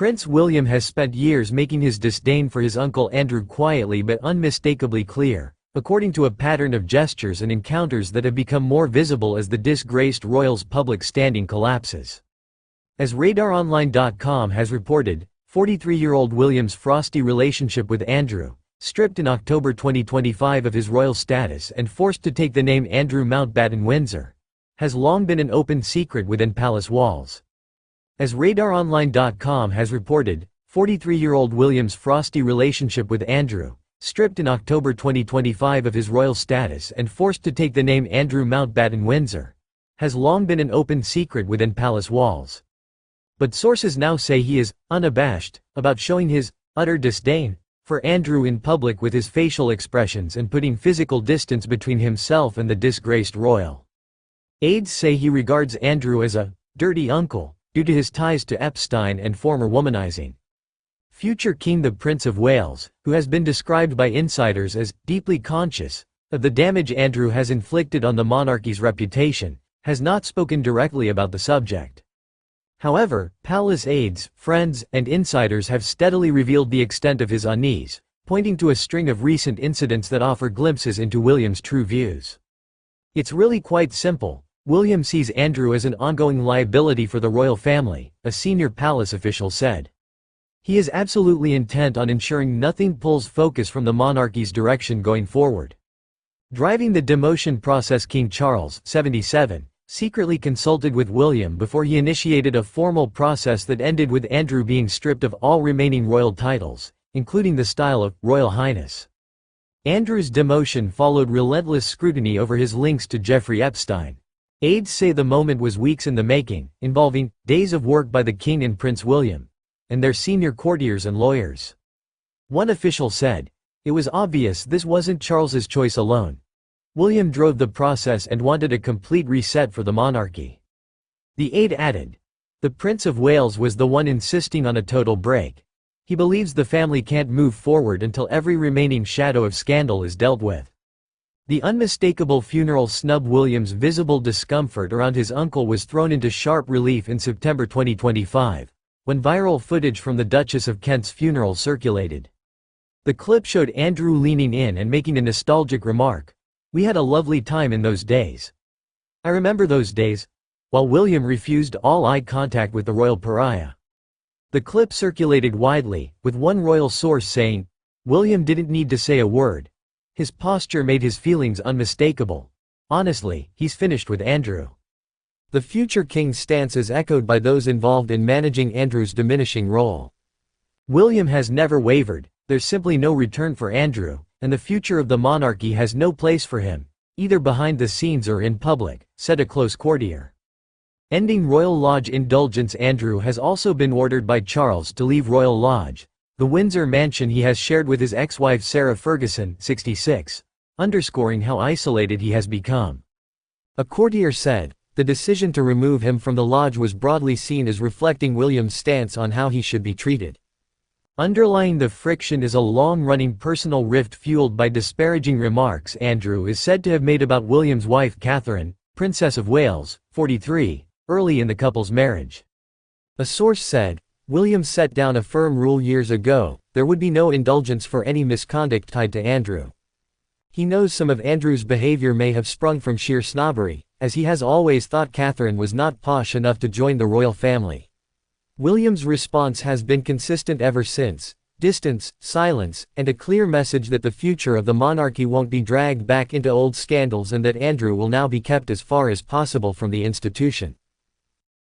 Prince William has spent years making his disdain for his uncle Andrew quietly but unmistakably clear, according to a pattern of gestures and encounters that have become more visible as the disgraced royal's public standing collapses. As RadarOnline.com has reported, 43-year-old William's frosty relationship with Andrew, stripped in October 2025 of his royal status and forced to take the name Andrew Mountbatten Windsor, has long been an open secret within palace walls. As RadarOnline.com has reported, 43-year-old William's frosty relationship with Andrew, stripped in October 2025 of his royal status and forced to take the name Andrew Mountbatten Windsor, has long been an open secret within palace walls. But sources now say he is unabashed about showing his utter disdain for Andrew in public with his facial expressions and putting physical distance between himself and the disgraced royal. Aides say he regards Andrew as a dirty uncle due to his ties to Epstein and former womanizing. Future King the Prince of Wales, who has been described by insiders as deeply conscious of the damage Andrew has inflicted on the monarchy's reputation, has not spoken directly about the subject. However, palace aides, friends, and insiders have steadily revealed the extent of his unease, pointing to a string of recent incidents that offer glimpses into William's true views. It's really quite simple. William sees Andrew as an ongoing liability for the royal family, a senior palace official said. He is absolutely intent on ensuring nothing pulls focus from the monarchy's direction going forward. Driving the demotion process, King Charles, 77, secretly consulted with William before he initiated a formal process that ended with Andrew being stripped of all remaining royal titles, including the style of Royal Highness. Andrew's demotion followed relentless scrutiny over his links to Jeffrey Epstein. Aides say the moment was weeks in the making, involving days of work by the King and Prince William, and their senior courtiers and lawyers. One official said, "It was obvious this wasn't Charles's choice alone. William drove the process and wanted a complete reset for the monarchy." The aide added, "The Prince of Wales was the one insisting on a total break. He believes the family can't move forward until every remaining shadow of scandal is dealt with." The unmistakable funeral snubbed William's visible discomfort around his uncle was thrown into sharp relief in September 2025, when viral footage from the Duchess of Kent's funeral circulated. The clip showed Andrew leaning in and making a nostalgic remark, "We had a lovely time in those days. I remember those days," while William refused all eye contact with the royal pariah. The clip circulated widely, with one royal source saying, "William didn't need to say a word. His posture made his feelings unmistakable. Honestly, he's finished with Andrew." The future king's stance is echoed by those involved in managing Andrew's diminishing role. William has never wavered. "There's simply no return for Andrew, and the future of the monarchy has no place for him, either behind the scenes or in public," said a close courtier. Ending Royal Lodge indulgence. Andrew has also been ordered by Charles to leave Royal Lodge, the Windsor mansion he has shared with his ex-wife Sarah Ferguson, 66, underscoring how isolated he has become. A courtier said, "The decision to remove him from the lodge was broadly seen as reflecting William's stance on how he should be treated." Underlying the friction is a long-running personal rift fueled by disparaging remarks Andrew is said to have made about William's wife Catherine, Princess of Wales, 43, early in the couple's marriage. A source said, "William set down a firm rule years ago: there would be no indulgence for any misconduct tied to Andrew. He knows some of Andrew's behavior may have sprung from sheer snobbery, as he has always thought Catherine was not posh enough to join the royal family." William's response has been consistent ever since: distance, silence, and a clear message that the future of the monarchy won't be dragged back into old scandals and that Andrew will now be kept as far as possible from the institution.